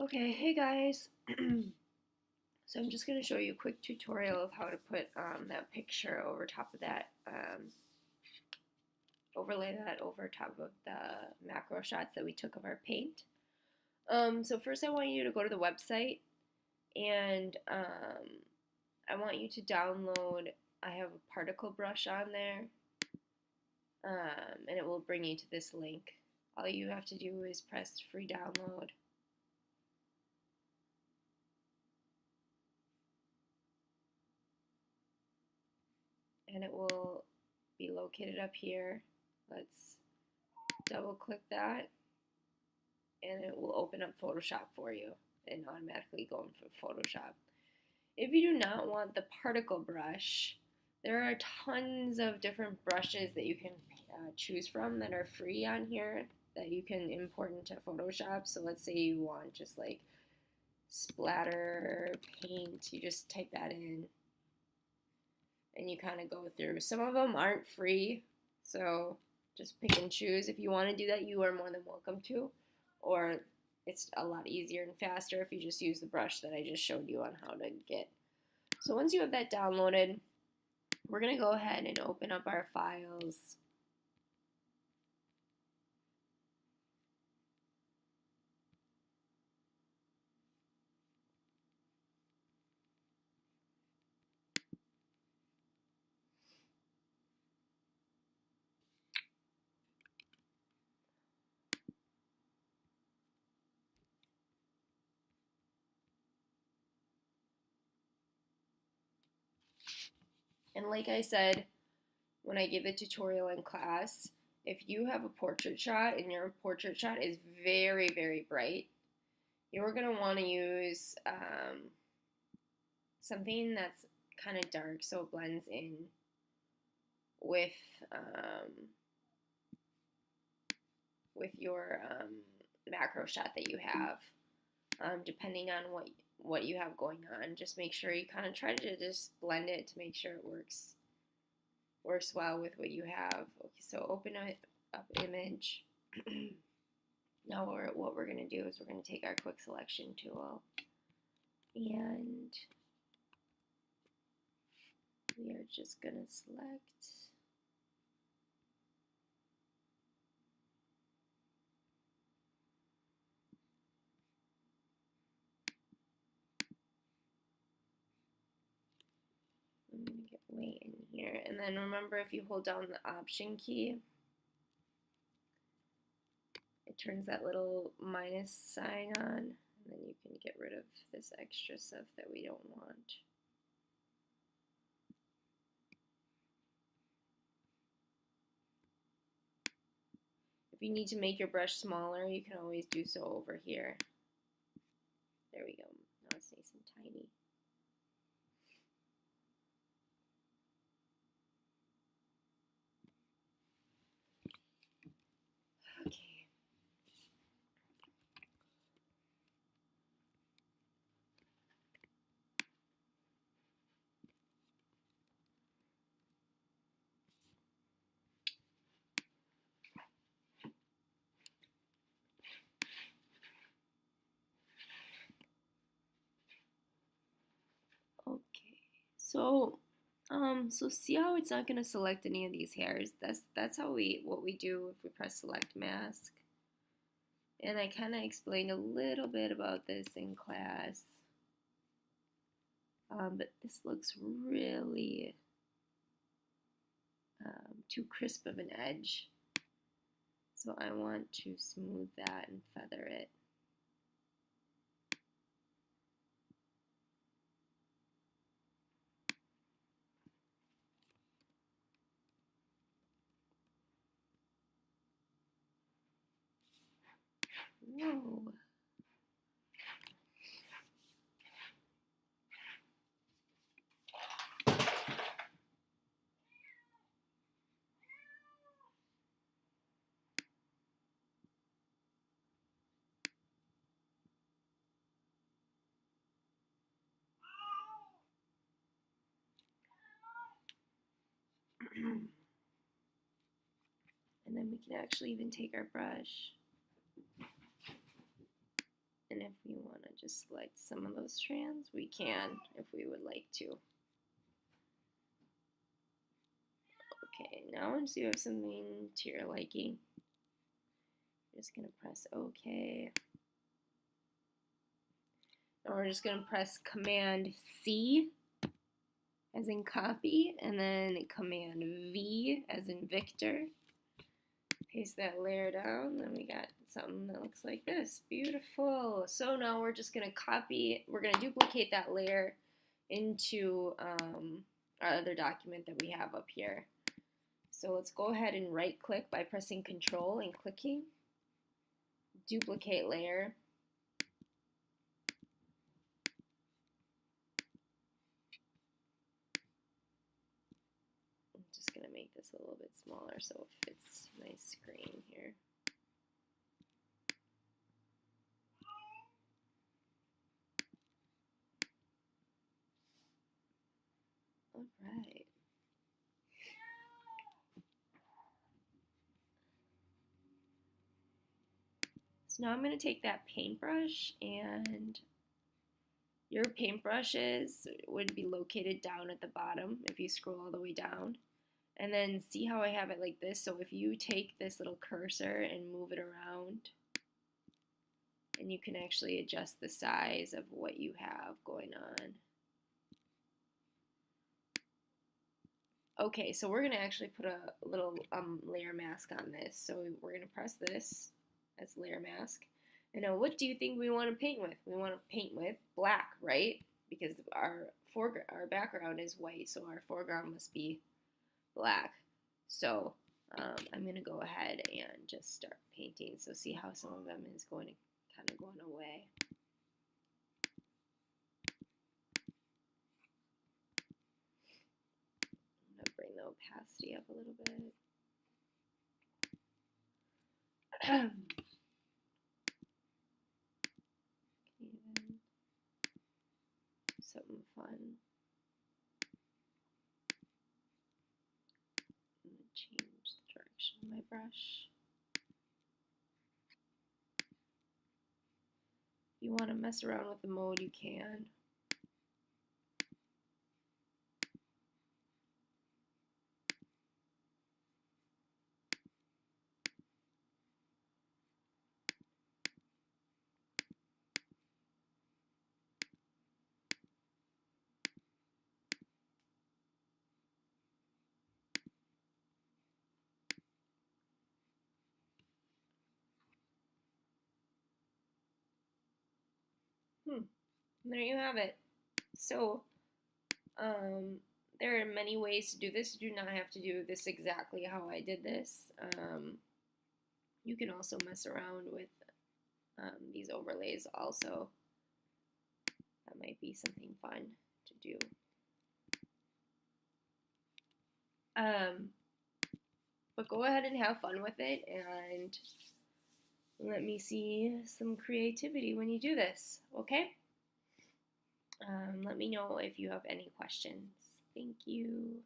Okay, hey guys. So I'm just going to show you a quick tutorial of how to put that picture over top of that, overlay that over top of the macro shots that we took of our paint. So first I want you to go to the website and I want you to download, I have a particle brush on there, and it will bring you to this link. All you have to do is press free download. And it will be located up here. Let's double click that and it will open up Photoshop for you and automatically go into Photoshop. If you do not want the particle brush, there are tons of different brushes that you can choose from that are free on here that you can import into Photoshop. So let's say you want just like splatter paint, you just type that in and you kind of go through. Some of them aren't free, so just pick and choose. If you want to do that, you are more than welcome to, or it's a lot easier and faster if you just use the brush that I just showed you on how to get. So once you have that downloaded, we're going to go ahead and open up our files. And like I said, when I give the tutorial in class, if you have a portrait shot and your portrait shot is very, very bright, you're going to want to use something that's kind of dark so it blends in with your macro shot that you have. Depending on what you have going on, just make sure you kind of try to just blend it to make sure it works well with what you have. Okay, so open up image. Now what we're going to do is we're going to take our quick selection tool and we are just going to select I'm going to get way in here, and then remember, if you hold down the option key, it turns that little minus sign on, and then you can get rid of this extra stuff that we don't want. If you need to make your brush smaller, you can always do so over here. There we go. Now it's nice and tiny. Okay. Okay. So see how it's not going to select any of these hairs? That's what we do if we press select mask. And I kind of explained a little bit about this in class. But this looks really too crisp of an edge. So I want to smooth that and feather it. Whoa. And then we can actually even take our brush and if we want to just select some of those strands, we can if we would like to. Okay, now once you have something to your liking, I'm just going to press OK. Now we're just going to press Command C as in copy, and then Command V as in Victor. Paste that layer down, then we got something that looks like this. Beautiful. So now we're just going to we're going to duplicate that layer into our other document that we have up here. So let's go ahead and right click by pressing Control and clicking. Duplicate layer. I'm just going to make this a little bit smaller so it fits my screen here. All right. So now I'm going to take that paintbrush, and your paintbrushes would be located down at the bottom if you scroll all the way down. And then see how I have it like this? So if you take this little cursor and move it around, and you can actually adjust the size of what you have going on. Okay, so we're going to actually put a little layer mask on this. So we're going to press this as layer mask. And now what do you think we want to paint with? We want to paint with black, right? Because our background is white, so our foreground must be black. So I'm going to go ahead and just start painting. So see how some of them is going to kind of going away. I'm going to bring the opacity up a little bit. Something fun. I'm going to change the direction of my brush. If you want to mess around with the mode, you can. There you have it. So there are many ways to do this. You do not have to do this exactly how I did this. You can also mess around with these overlays also. That might be something fun to do. But go ahead and have fun with it, and let me see some creativity when you do this, okay? Let me know if you have any questions. Thank you.